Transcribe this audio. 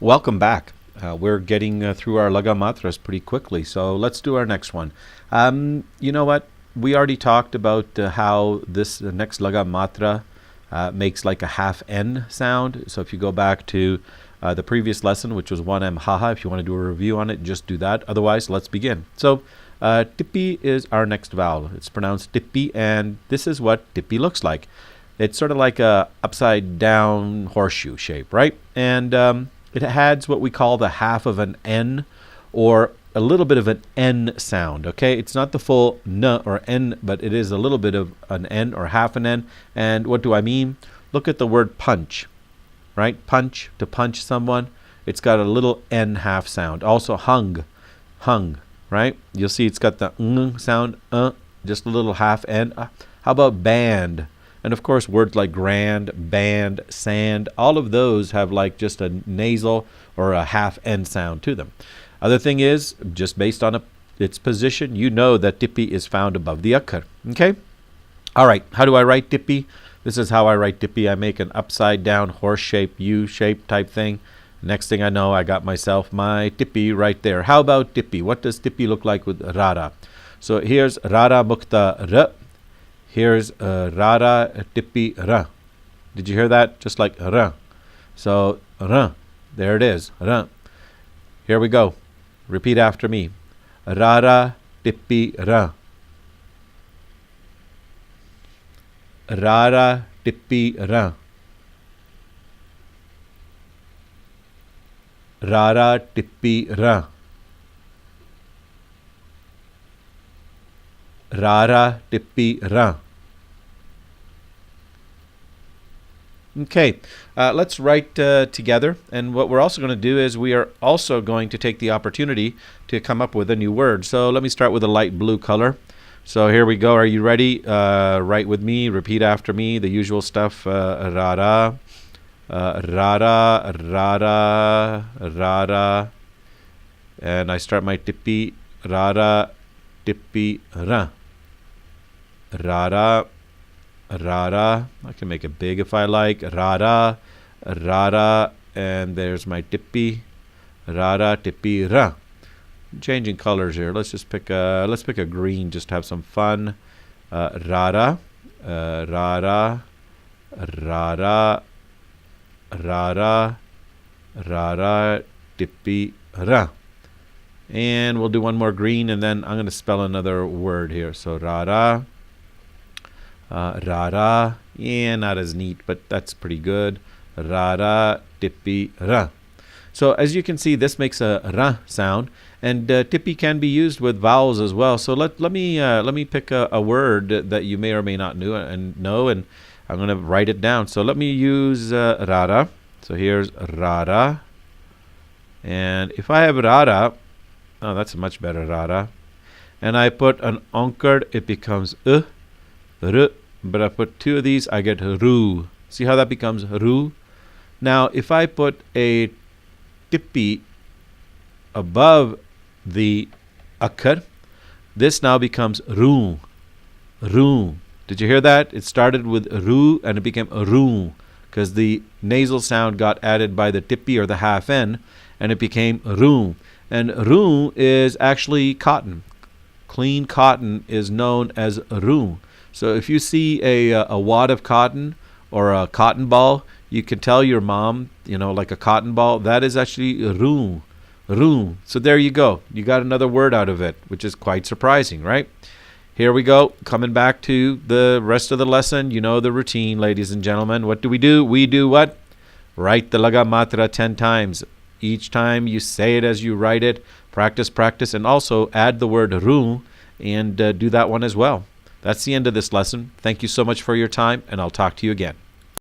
Welcome back. We're getting through our Laga Matras pretty quickly, so let's do our next one. You know what? We already talked about how this next Laga Matra makes like a half N sound. So if you go back to the previous lesson, which was 1M haha, if you want to do a review on it, just do that. Otherwise, let's begin. So Tippee is our next vowel. It's pronounced Tippee, and this is what Tippee looks like. It's sort of like a upside down horseshoe shape, right? And it has what we call the half of an N, or a little bit of an N sound, okay? It's not the full N or N, but it is a little bit of an N or half an N. And what do I mean? Look at the word punch, right? Punch, to punch someone. It's got a little N half sound. Also hung, right? You'll see it's got the ng sound, just a little half N. How about band? And of course, words like grand, band, sand, all of those have like just a nasal or a half N sound to them. Other thing is, just based on its position, you know that Tippee is found above the akkar. Okay? All right, how do I write Tippee? This is how I write Tippee. I make an upside down horse shape, U shape type thing. Next thing I know, I got myself my Tippee right there. How about Tippee? What does Tippee look like with Raaraa? So here's Raaraa mukta R. Here's Raaraa Tippee R. Did you hear that? Just like R. So R. There it is. R. Here we go. Repeat after me. Raaraa Tippee R. Raaraa Tippee R. Raaraa Tippee R. Raaraa Tippee R. Okay, let's write together. And what we're also going to do is we are also going to take the opportunity to come up with a new word. So let me start with a light blue color. So here we go. Are you ready? Write with me. Repeat after me. The usual stuff. Raaraa, Raaraa, Raaraa, Raaraa. And I start my Tippee. Raaraa Tippee R. Raaraa, Raaraa. I can make it big if I like. Raaraa, Raaraa, and there's my Tippee. Raaraa Tippee R. Changing colors here. Let's just pick a green just to have some fun. Raaraa, Raaraa, Raaraa, Raaraa, Raaraa Tippee R. And we'll do one more green, and then I'm going to spell another word here. So Raaraa, Raaraa, yeah, not as neat, but that's pretty good. Raaraa Tippee R. So as you can see, this makes a R sound, and Tippee can be used with vowels as well. So let me pick a word that you may or may not know, and I'm going to write it down. So let me use Raaraa. So here's Raaraa, and if I have Raaraa, oh, that's a much better Raaraa. And I put an onkar, it becomes r. But I put two of these, I get ru. See how that becomes ru? Now, if I put a Tippee above the akkar, this now becomes ru. Ru. Did you hear that? It started with ru and it became ru because the nasal sound got added by the Tippee or the half N, and it became ru. And ru is actually cotton. Clean cotton is known as ru. So if you see a wad of cotton or a cotton ball, you can tell your mom, like a cotton ball, that is actually ru. Ru. So there you go. You got another word out of it, which is quite surprising, right? Here we go. Coming back to the rest of the lesson. You know the routine, ladies and gentlemen. What do? We do what? Write the Laga Matra 10 times. Each time you say it as you write it, practice, and also add the word ru and do that one as well. That's the end of this lesson. Thank you so much for your time, and I'll talk to you again.